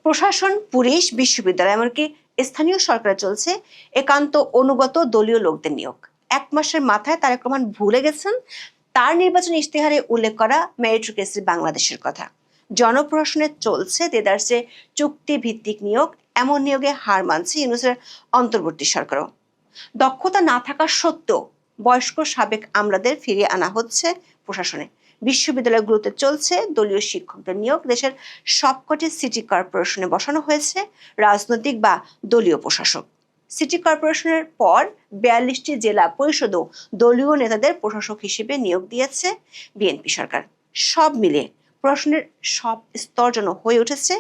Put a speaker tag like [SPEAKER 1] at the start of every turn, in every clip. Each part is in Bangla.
[SPEAKER 1] প্রশাসন, পুলিশ, বিশ্ববিদ্যালয় এমনকি স্থানীয় সরকারে চলছে একান্ত অনুগত দলীয় লোকদের নিয়োগ। 1 মাসের মাথায় তারেক রহমান ভুলে গেছেন তার নির্বাচনী ইশতেহারে উল্লেখ করা মেরিটোক্রেসি বাংলাদেশের কথা। জনপ্রশাসনে চলছে দেদারসে চুক্তি ভিত্তিক নিয়োগ। এমন নিয়োগে হার মানছে ইউনূসের অন্তর্বর্তী সরকারও। দক্ষতা না থাকা সত্ত্বেও বয়স্ক সাবেক আমলাদের ফিরিয়ে আনা হচ্ছে প্রশাসনে। বিশ্ববিদ্যালয়গুলোতে চলছে দলীয় শিক্ষকদের নিয়োগ। দেশের সবকটি সিটি কর্পোরেশনে বসানো হয়েছে রাজনৈতিক বা দলীয় প্রশাসক। সিটি কর্পোরেশনের পর 42টি জেলা পরিষদও দলীয় নেতাদের প্রশাসক হিসেবে নিয়োগ দিয়েছে বিএনপি সরকার। সব মিলিয়ে প্রশাসনের সব স্তর যেন হয়ে উঠেছে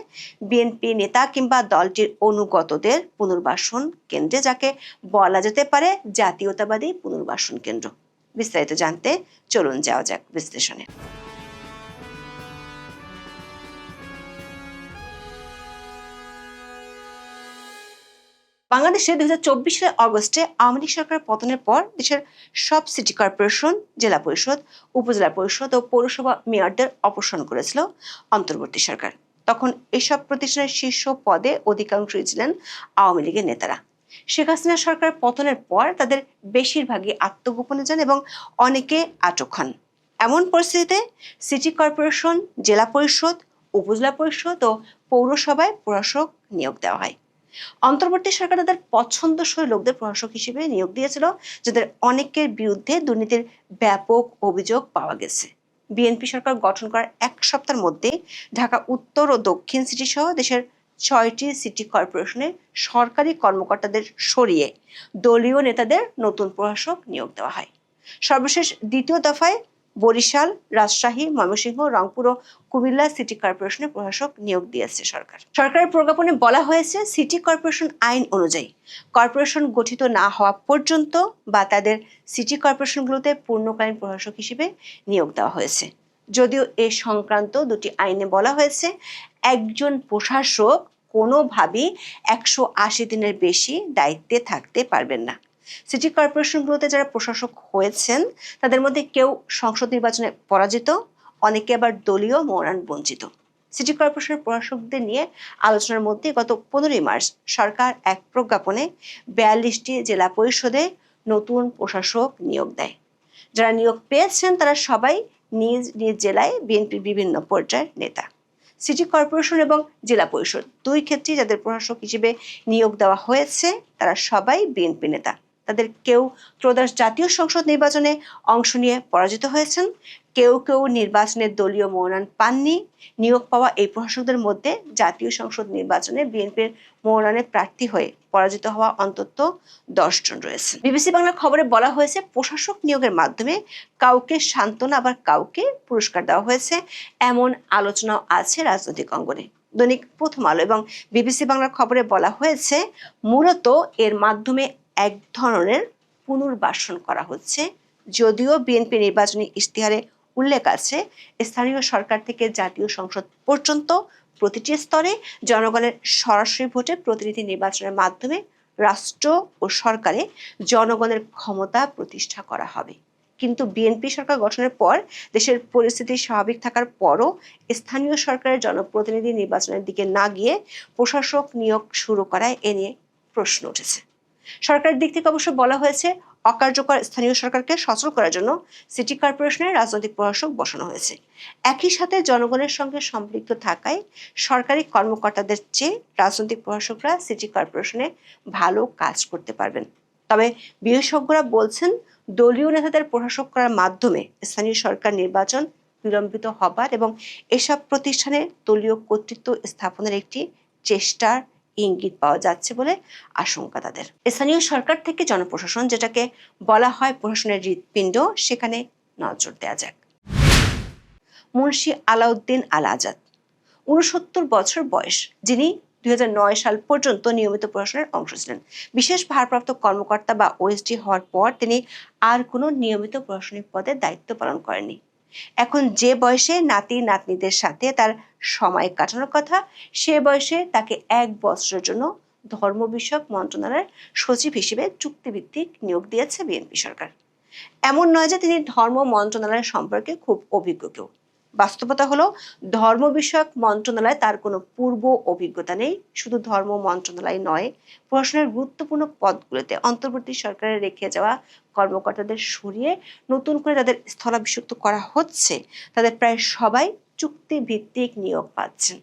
[SPEAKER 1] বিএনপি নেতা কিংবা দলটির অনুগতদের পুনর্বাসন কেন্দ্রে, যাকে বলা যেতে পারে জাতীয়তাবাদী পুনর্বাসন কেন্দ্র। বিস্তারিত জানতে চলুন যাওয়া যাক বিশ্লেষণে। বাংলাদেশে 2024 সালের অগস্টে আওয়ামী লীগ সরকারের পতনের পর দেশের সব সিটি কর্পোরেশন, জেলা পরিষদ, উপজেলা পরিষদ ও পৌরসভা মেয়রদের অপসারণ করেছিল অন্তর্বর্তী সরকার। তখন এসব প্রতিষ্ঠানের শীর্ষ পদে অধিকাংশই ছিলেন আওয়ামী লীগের নেতারা। শেখ হাসিনা সরকার পতনের পর তাদের বেশিরভাগই আত্মগোপনে যান এবং অনেকে আটক হন। এমন পরিস্থিতিতে সিটি কর্পোরেশন, জেলা পরিষদ, উপজেলা পরিষদ ও পৌরসভায় প্রশাসক নিয়োগ দেওয়া হয়। অন্তর্বর্তী সরকার তাদের পছন্দসই লোকদের প্রশাসক হিসেবে নিয়োগ দিয়েছিল, যাদের অনেকের বিরুদ্ধে দুর্নীতির ব্যাপক অভিযোগ পাওয়া গেছে। বিএনপি সরকার গঠন করার 1 সপ্তাহের মধ্যে ঢাকা উত্তর ও দক্ষিণ সিটি সহ দেশের 6টি সিটি কর্পোরেশনে সরকারি কর্মকর্তাদের সরিয়ে দলীয় নেতাদের নতুন প্রশাসক নিয়োগ দেওয়া হয়। সর্বশেষ দ্বিতীয় দফায় বরিশাল, রাজশাহী, ময়মনসিংহ, রংপুর ও কুমিল্লা সিটি কর্পোরেশনে প্রশাসক নিয়োগ দিয়েছে সরকার। সরকারের প্রজ্ঞাপনে বলা হয়েছে, সিটি কর্পোরেশন আইন অনুযায়ী কর্পোরেশন গঠিত না হওয়া পর্যন্ত বা তাদের সিটি কর্পোরেশনগুলোতে পূর্ণকালীন প্রশাসক হিসেবে নিয়োগ দেওয়া হয়েছে। যদিও এ সংক্রান্ত দুটি আইনে বলা হয়েছে, একজন প্রশাসক কোনোভাবেই 180 দিনের বেশি দায়িত্বে থাকতে পারবেন না। সিটি কর্পোরেশনগুলোতে যারা প্রশাসক হয়েছেন তাদের মধ্যে কেউ সংসদ নির্বাচনে পরাজিত, অনেকে আবার দলীয় মনোনয়ন বঞ্চিত। সিটি কর্পোরেশনের প্রশাসকদের নিয়ে আলোচনার মধ্যে গত 15 মার্চ সরকার এক প্রজ্ঞাপনে 42টি জেলা পরিষদে নতুন প্রশাসক নিয়োগ দেয়। যারা নিয়োগ পেয়েছেন তারা সবাই নিজ নিজ জেলায় বিএনপির বিভিন্ন পর্যায়ের নেতা। সিটি কর্পোরেশন এবং জেলা পরিষদ দুই ক্ষেত্রেই যাদের প্রশাসক হিসেবে নিয়োগ দেওয়া হয়েছে তারা সবাই বিএনপি নেতা। তাদের কেউ ত্রয়োদশ জাতীয় সংসদ নির্বাচনে অংশ নিয়ে পরাজিত হয়েছেন, কেউ কেউ নির্বাচনে দলীয় মনোনয়ন পাননি। নিয়োগ পাওয়া এই প্রশাসকদের মধ্যে জাতীয় সংসদ নির্বাচনে বিএনপির মনোনয়নে প্রার্থী হয়ে পরাজিত হওয়া অন্তত 10 জন রয়েছে। বিবিসি বাংলার খবরে বলা হয়েছে, প্রশাসক নিয়োগের মাধ্যমে কাউকে সান্ত্বনা আবার কাউকে পুরস্কার দেওয়া হয়েছে, এমন আলোচনাও আছে রাজনৈতিক অঙ্গনে। দৈনিক প্রথম আলো এবং বিবিসি বাংলার খবরে বলা হয়েছে, মূলত এর মাধ্যমে এক ধরনের পুনর্বাসন করা হচ্ছে। যদিও বিএনপি নির্বাচনী ইশতেহারে উল্লেখ আছে, স্থানীয় সরকার থেকে জাতীয় সংসদ পর্যন্ত প্রতিটি স্তরে জনগণের সরাসরি ভোটে প্রতিনিধি নির্বাচনের মাধ্যমে রাষ্ট্র ও সরকারে জনগণের ক্ষমতা প্রতিষ্ঠা করা হবে। কিন্তু বিএনপি সরকার গঠনের পর দেশের পরিস্থিতি স্বাভাবিক থাকার পরও স্থানীয় সরকারের জনপ্রতিনিধি নির্বাচনের দিকে না গিয়ে প্রশাসক নিয়োগ শুরু করায় এ নিয়ে প্রশ্ন উঠেছে। সরকারের দিক থেকে অবশ্য বলা হয়েছে, অকার্যকর স্থানীয় সরকারকে সচল করার জন্য সিটি কর্পোরেশনের রাজনৈতিক প্রশাসক বসানো হয়েছে। একই সাথে জনগণের সঙ্গে সম্পৃক্ত থাকায় সরকারি কর্মকর্তাদের চেয়ে রাজনৈতিক প্রশাসকরা সিটি কর্পোরেশনে ভালো কাজ করতে পারবেন। তবে বিশেষজ্ঞরা বলছেন, দলীয় নেতাদের প্রশাসক করার মাধ্যমে স্থানীয় সরকার নির্বাচন বিলম্বিত হবার এবং এসব প্রতিষ্ঠানে দলীয় কর্তৃত্ব স্থাপনের একটি চেষ্টার ইঙ্গিত পাওয়া যাচ্ছে বলে আশঙ্কা তাদের। স্থানীয় সরকার থেকে জনপ্রশাসন, যেটাকে বলা হয় প্রশাসনের হৃৎপিণ্ড, সেখানে নজর দেওয়া যাক। মুন্সি আলাউদ্দিন আল আজাদ 69 বছর বয়স, যিনি 2009 সাল পর্যন্ত নিয়মিত প্রশাসনের অংশ ছিলেন। বিশেষ ভারপ্রাপ্ত কর্মকর্তা বা ওএসডি হওয়ার পর তিনি আর কোনো নিয়মিত প্রশাসনিক পদে দায়িত্ব পালন করেননি। এখন যে বয়সে নাতি নাতনিদের সাথে তার সময় কাটানোর কথা, সে বয়সে তাকে 1 বছরের জন্য ধর্ম বিষয়ক মন্ত্রণালয়ের সচিব হিসেবে চুক্তিভিত্তিক নিয়োগ দিয়েছে বিএনপি সরকার। এমন নয় যে তিনি ধর্ম মন্ত্রণালয় সম্পর্কে খুব অভিজ্ঞ কেউ। বাস্তবতা হলো ধর্ম বিষয়ক মন্ত্রণালয়ে তার কোনো পূর্ব অভিজ্ঞতা নেই। শুধু ধর্ম মন্ত্রণালয় নয়, প্রশাসনের গুরুত্বপূর্ণ পদগুলোতে অন্তর্বর্তী সরকারের রেখে যাওয়া কর্মকর্তাদের সরিয়ে নতুন করে যাদের স্থলাভিষিক্ত করা হচ্ছে তাদের প্রায় সবাই চুক্তি ভিত্তিক নিয়োগ পাচ্ছেন।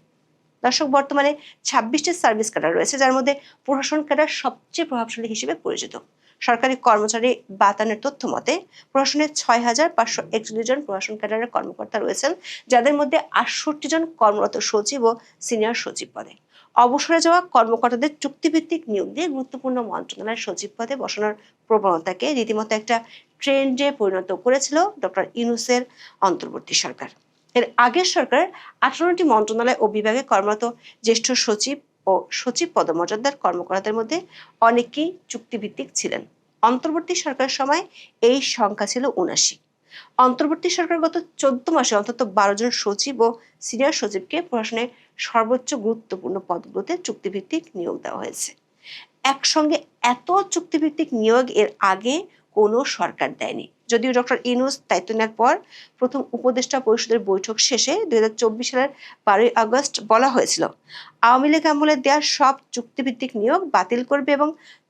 [SPEAKER 1] দর্শক, বর্তমানে 26টি সার্ভিস ক্যাডার রয়েছে, যার মধ্যে প্রশাসন ক্যাডার সবচেয়ে প্রভাবশালী হিসেবে পরিচিত। সরকারি কর্মচারী বাতানের তথ্য মতে প্রশাসনের 6,541 জন প্রশাসন ক্যাডারের কর্মকর্তা রয়েছেন, যাদের মধ্যে 68 জন কর্মরত সচিব ও সিনিয়র সচিব পদে। অবসরে যাওয়া কর্মকর্তাদের চুক্তিভিত্তিক নিয়োগ দিয়ে গুরুত্বপূর্ণ মন্ত্রণালয়ের সচিব পদে বসানোর প্রবণতাকে রীতিমতো একটা ট্রেন্ডে পরিণত করেছিল ডক্টর ইউনূসের অন্তর্বর্তী সরকার। এর আগের সরকার 18টি মন্ত্রণালয় ও বিভাগে কর্মরত জ্যেষ্ঠ সচিব ও সচিব পদমর্যাদার কর্মকর্তাদের মধ্যে অনেকেই চুক্তিভিত্তিক ছিলেন। অন্তর্বর্তী সরকারের সময় এই সংখ্যা ছিল 79। অন্তর্বর্তী সরকার গত 14 মাসে অন্তত 12 জন সচিব ও সিনিয়র সচিবকে প্রশাসনের সর্বোচ্চ গুরুত্বপূর্ণ পদগুলোতে চুক্তিভিত্তিক নিয়োগ দেওয়া হয়েছে। একসঙ্গে এত চুক্তিভিত্তিক নিয়োগ এর আগে কোনো সরকার দেয়নি। যদিও ডক্টর ইউনূস দায়িত্ব নেওয়ার পর প্রথম উপদেষ্টা পরিষদের বৈঠক শেষে 2024 সালের 12ই আগস্ট বলা হয়েছিল আওয়ামী লীগ আমলে দেওয়া সব চুক্তিভিত্তিক নিয়োগ বাতিল করবে এবং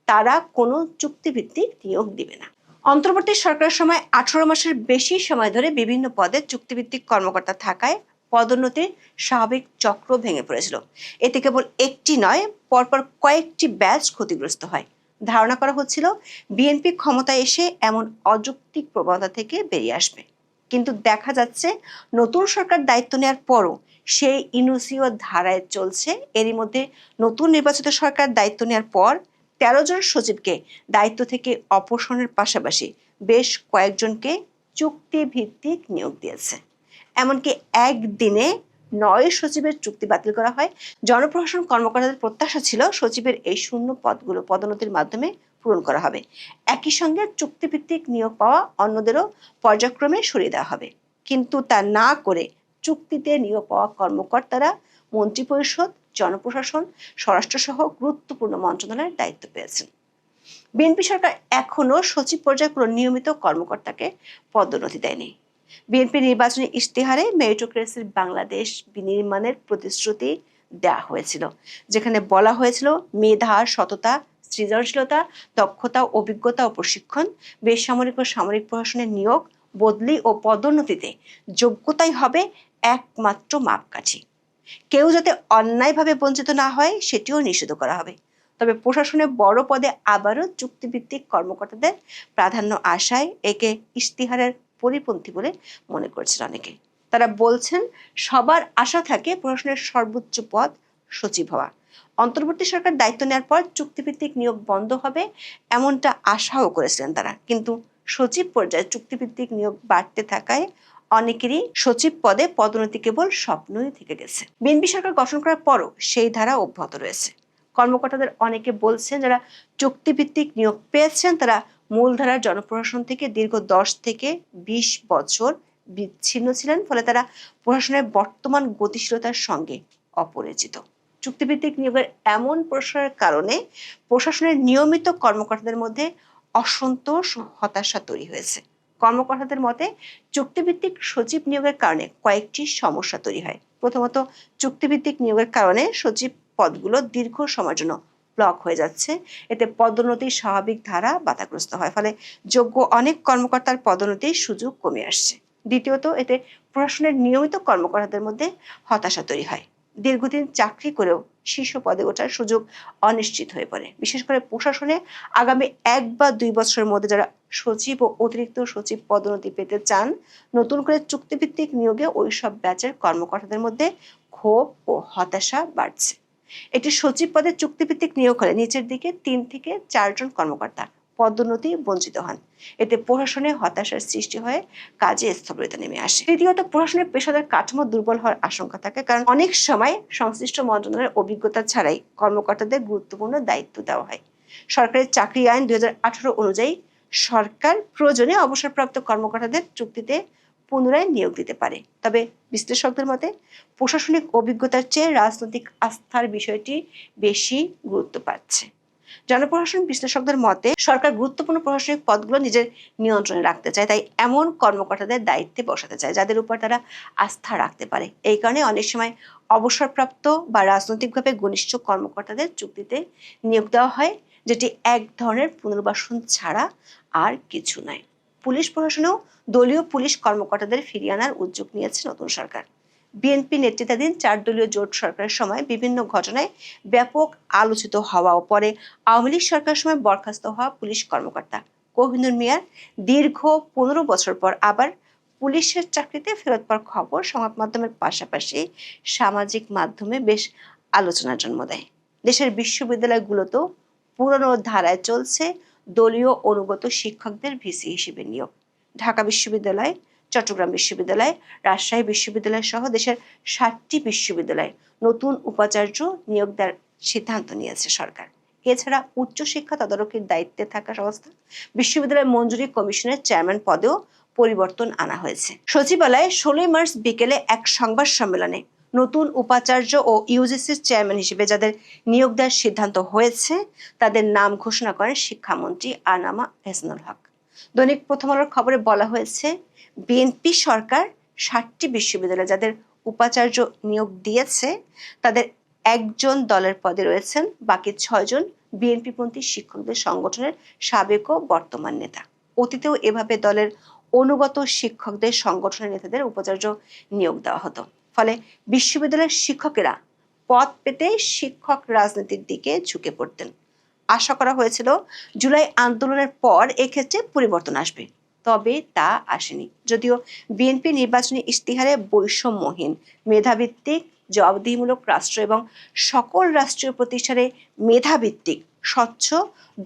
[SPEAKER 1] তারা কোনো চুক্তিভিত্তিক নিয়োগ দিবে না। অন্তর্বর্তী সরকারের সময় 18 মাসের বেশি সময় ধরে বিভিন্ন পদে চুক্তিভিত্তিক কর্মকর্তা থাকায় পদোন্নতির স্বাভাবিক চক্র ভেঙে পড়েছিল। এতে কেবল একটি নয়, পরপর কয়েকটি ব্যাচ ক্ষতিগ্রস্ত হয়। ধারণা করা হচ্ছিল বিএনপি ক্ষমতায় এসে এমন অযৌক্তিক প্রবণতা থেকে বেরিয়ে আসবে, কিন্তু দেখা যাচ্ছে নতুন সরকার দায়িত্ব নেওয়ার পরও সেই ইউনূসীয় ধারায় চলছে। এরই মধ্যে নতুন নির্বাচিত সরকার দায়িত্ব নেওয়ার পর 13 জন সচিবকে দায়িত্ব থেকে অপসারণের পাশাপাশি বেশ কয়েকজনকে চুক্তিভিত্তিক নিয়োগ দিয়েছে। এমনকি একদিনে 9 সচিবের চুক্তি বাতিল করা হয়। জনপ্রশাসন কর্মকর্তাদের প্রত্যাশা ছিল সচিবের এই শূন্য পদগুলো পদোন্নতির মাধ্যমে পূরণ করা হবে। একই সঙ্গে চুক্তিভিত্তিক নিয়োগ পাওয়া অন্যদেরও পর্যায়ক্রমে সরিয়ে দেওয়া হবে, কিন্তু তা না করে চুক্তিতে নিয়োগ পাওয়া কর্মকর্তারা মন্ত্রিপরিষদ, জনপ্রশাসন, স্বরাষ্ট্রসহ গুরুত্বপূর্ণ মন্ত্রণালয়ের দায়িত্ব পেয়েছেন। বিএনপি সরকার এখনো সচিব পর্যায়ে কোনো নিয়মিত কর্মকর্তাকে পদোন্নতি দেয়নি। বিএনপি নির্বাচনী ইশতেহারে মেরিটোক্রেসির বাংলাদেশ বিনির্মাণের প্রতিশ্রুতি দেওয়া হয়েছিল, যেখানে বলা হয়েছিল মেধা, সততা, সৃজনশীলতা, দক্ষতা, অভিজ্ঞতা ও প্রশিক্ষণ, বেসামরিক ও সামরিক প্রশাসনের নিয়োগ, বদলি ও পদোন্নতিতে যোগ্যতাই হবে একমাত্র মাপকাঠি। কেউ যাতে অন্যায়ভাবে বঞ্চিত না হয় সেটিও নিষিদ্ধ করা হবে। তবে প্রশাসনের বড় পদে আবারও চুক্তিভিত্তিক কর্মকর্তাদের প্রাধান্য আসায় একে ইশতেহারের পরিপন্থী বলে মনে করছেন অনেকে। তারা বলছেন সবার আশা থাকে প্রশাসনের সর্বোচ্চ পদ সচিব হওয়া। অন্তর্বর্তী সরকার দায়িত্ব নেওয়ার পর চুক্তিভিত্তিক নিয়োগ বন্ধ হবে এমনটা আশাও করেছিলেন তারা, কিন্তু সচিব পর্যায়ে চুক্তিভিত্তিক নিয়োগ বাড়তে থাকায় অনেকেরই সচিব পদে পদোন্নতি কেবল স্বপ্নই থেকে গেছে। বিএনপি সরকার গঠন করার পরও সেই ধারা অব্যাহত রয়েছে। কর্মকর্তাদের অনেকে বলছেন যারা চুক্তিভিত্তিক নিয়োগ পেয়েছেন তারা মূলধারার জনপ্রশাসন থেকে দীর্ঘ 10 থেকে 20 বছর বিচ্ছিন্ন ছিলেন, ফলে তারা প্রশাসনের বর্তমান গতিশীলতার সঙ্গে অপরিচিত। চুক্তিভিত্তিক নিয়োগের এমন প্রসারের কারণে প্রশাসনের নিয়মিত কর্মকর্তাদের মধ্যে অসন্তোষ ও হতাশা তৈরি হয়েছে। কর্মকর্তাদের মতে চুক্তিভিত্তিক সচিব নিয়োগের কারণে কয়েকটি সমস্যা তৈরি হয়। প্রথমত, চুক্তিভিত্তিক নিয়োগের কারণে সচিব পদগুলো দীর্ঘ সময়ের জন্য ব্লক হয়ে যাচ্ছে। এতে পদোন্নতির স্বাভাবিক ধারা বাধাগ্রস্ত হয়, ফলে যোগ্য অনেক কর্মকর্তার পদোন্নতির সুযোগ কমে আসছে। দ্বিতীয়ত, এতে প্রশাসনের নিয়মিত কর্মকর্তাদের মধ্যে হতাশা তৈরি হয়। দীর্ঘদিন চাকরি করেও শীর্ষ পদে ওঠার সুযোগ অনিশ্চিত হয়ে পড়ে। বিশেষ করে প্রশাসনে আগামী 1 বা 2 বছরের মধ্যে যারা সচিব ও অতিরিক্ত সচিব পদোন্নতি পেতে চান, নতুন করে চুক্তিভিত্তিক নিয়োগে ওইসব ব্যাচের কর্মকর্তাদের মধ্যে ক্ষোভ ও হতাশা বাড়ছে। একটি সচিব পদে চুক্তিভিত্তিক নিয়োগ হলে নিচের দিকে 3 থেকে 4 জন কর্মকর্তা পদোন্নতি বঞ্চিত হন। এতে প্রশাসনে হতাশার সৃষ্টি হয়ে কাজে স্থবিরতা নেমে আসে। তৃতীয়ত, প্রশাসনের পেশাদার কাঠামো দুর্বল হওয়ার আশঙ্কা থাকে, কারণ অনেক সময় সংশ্লিষ্ট মন্ত্রণালয়ের অভিজ্ঞতা ছাড়াই কর্মকর্তাদের গুরুত্বপূর্ণ দায়িত্ব দেওয়া হয়। সরকারি চাকরি আইন 2018 অনুযায়ী সরকার প্রয়োজনে অবসরপ্রাপ্ত কর্মকর্তাদের চুক্তিতে পুনরায় নিয়োগ দিতে পারে। তবে বিশ্লেষকদের মতে প্রশাসনিক অভিজ্ঞতার চেয়ে রাজনৈতিক আস্থার বিষয়টি বেশি গুরুত্ব পাচ্ছে। জনপ্রশাসন বিশ্লেষকদের মতে সরকার গুরুত্বপূর্ণ প্রশাসনিক পদগুলো নিজের নিয়ন্ত্রণে রাখতে চায়, তাই এমন কর্মকর্তাদের দায়িত্বে বসাতে চায় যাদের উপর তারা আস্থা রাখতে পারে। এই কারণে অনেক সময় অবসরপ্রাপ্ত বা রাজনৈতিকভাবে ঘনিষ্ঠ কর্মকর্তাদের চুক্তিতে নিয়োগ দেওয়া হয়, যেটি এক ধরনের পুনর্বাসন ছাড়া আর কিছু নয়। পুলিশ প্রশাসনেও দলীয় পুলিশ কর্মকর্তাদের ফিরিয়ে আনার উদ্যোগ নিয়েছে নতুন সরকার। বিএনপি নেতৃত্বাধীন 4 দলীয় জোট সরকারের সময় বিভিন্ন ঘটনায় ব্যাপক আলোচিত হওয়া ও পরে আওয়ামী লীগ সরকারের সময় বরখাস্ত হওয়া পুলিশ কর্মকর্তা কোহিনুর মিয়ার দীর্ঘ 15 বছর পর আবার পুলিশের চাকরিতে ফেরত পাওয়ার খবর সংবাদ মাধ্যমের পাশাপাশি সামাজিক মাধ্যমে বেশ আলোচনার জন্ম দেয়। দেশের বিশ্ববিদ্যালয়গুলোতেও পুরনো ধারায় চলছে দলীয় অনুগত শিক্ষকদের ভিসি হিসেবে নিয়োগ। ঢাকা বিশ্ববিদ্যালয়, চট্টগ্রাম বিশ্ববিদ্যালয়, রাজশাহী বিশ্ববিদ্যালয় সহ দেশের 7টি বিশ্ববিদ্যালয়ে নতুন উপাচার্য নিয়োগ দেওয়ার সিদ্ধান্ত নিয়েছে সরকার। এছাড়া উচ্চশিক্ষা তদারকির দায়িত্বে থাকা সংস্থা বিশ্ববিদ্যালয় মঞ্জুরি কমিশনের চেয়ারম্যান পদেও পরিবর্তন আনা হয়েছে। সচিবালয়ে 16 মার্চ বিকেলে এক সংবাদ সম্মেলনে নতুন উপাচার্য ও ইউজিসির চেয়ারম্যান হিসেবে যাদের নিয়োগ দেওয়ার সিদ্ধান্ত হয়েছে তাদের নাম ঘোষণা করেন শিক্ষামন্ত্রী আনামা এহসানুল হক। দৈনিক প্রথম আলোর খবরে বলা হয়েছে, বিএনপি সরকার 7টি বিশ্ববিদ্যালয়ে যাদের উপাচার্য নিয়োগ দিয়েছে তাদের একজন দলের পদে রয়েছেন, বাকি 6 জন বিএনপিপন্থী শিক্ষকদের সংগঠনের সাবেক ও বর্তমান নেতা। অতীতেও এভাবে দলের অনুগত শিক্ষকদের সংগঠনের নেতাদের উপাচার্য নিয়োগ দেওয়া হতো। ফলে বিশ্ববিদ্যালয়ের শিক্ষকেরা পদ পেতে শিক্ষক রাজনীতির দিকে ঝুঁকে পড়তেন। আশা করা হয়েছিল জুলাই আন্দোলনের পর এক্ষেত্রে পরিবর্তন আসবে, তবে তা আসেনি। যদিও বিএনপি নির্বাচনী ইশতেহারে বৈষম্যহীন, মেধাভিত্তিক, জবাবদিহিমূলক রাষ্ট্র এবং সকল রাষ্ট্রীয় প্রতিষ্ঠানে মেধাভিত্তিক, স্বচ্ছ,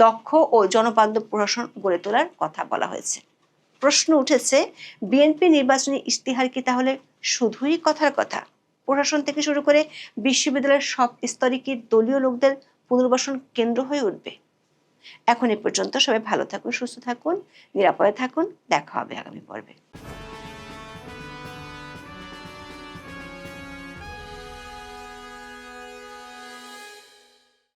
[SPEAKER 1] দক্ষ ও জনবান্ধব প্রশাসন গড়ে তোলার কথা বলা হয়েছে। প্রশ্ন উঠেছে, বিএনপি নির্বাচনী ইশতেহার কি তাহলে শুধুই কথার কথা? প্রশাসন থেকে শুরু করে বিশ্ববিদ্যালয়ের সব স্তরে কি দলীয় লোকদের পুনর্বাসন কেন্দ্র হয়ে উঠবে? এখন এ পর্যন্ত। সবাই ভালো থাকুন, সুস্থ থাকুন, নিরাপদে থাকুন। দেখা হবে আগামী পর্বে।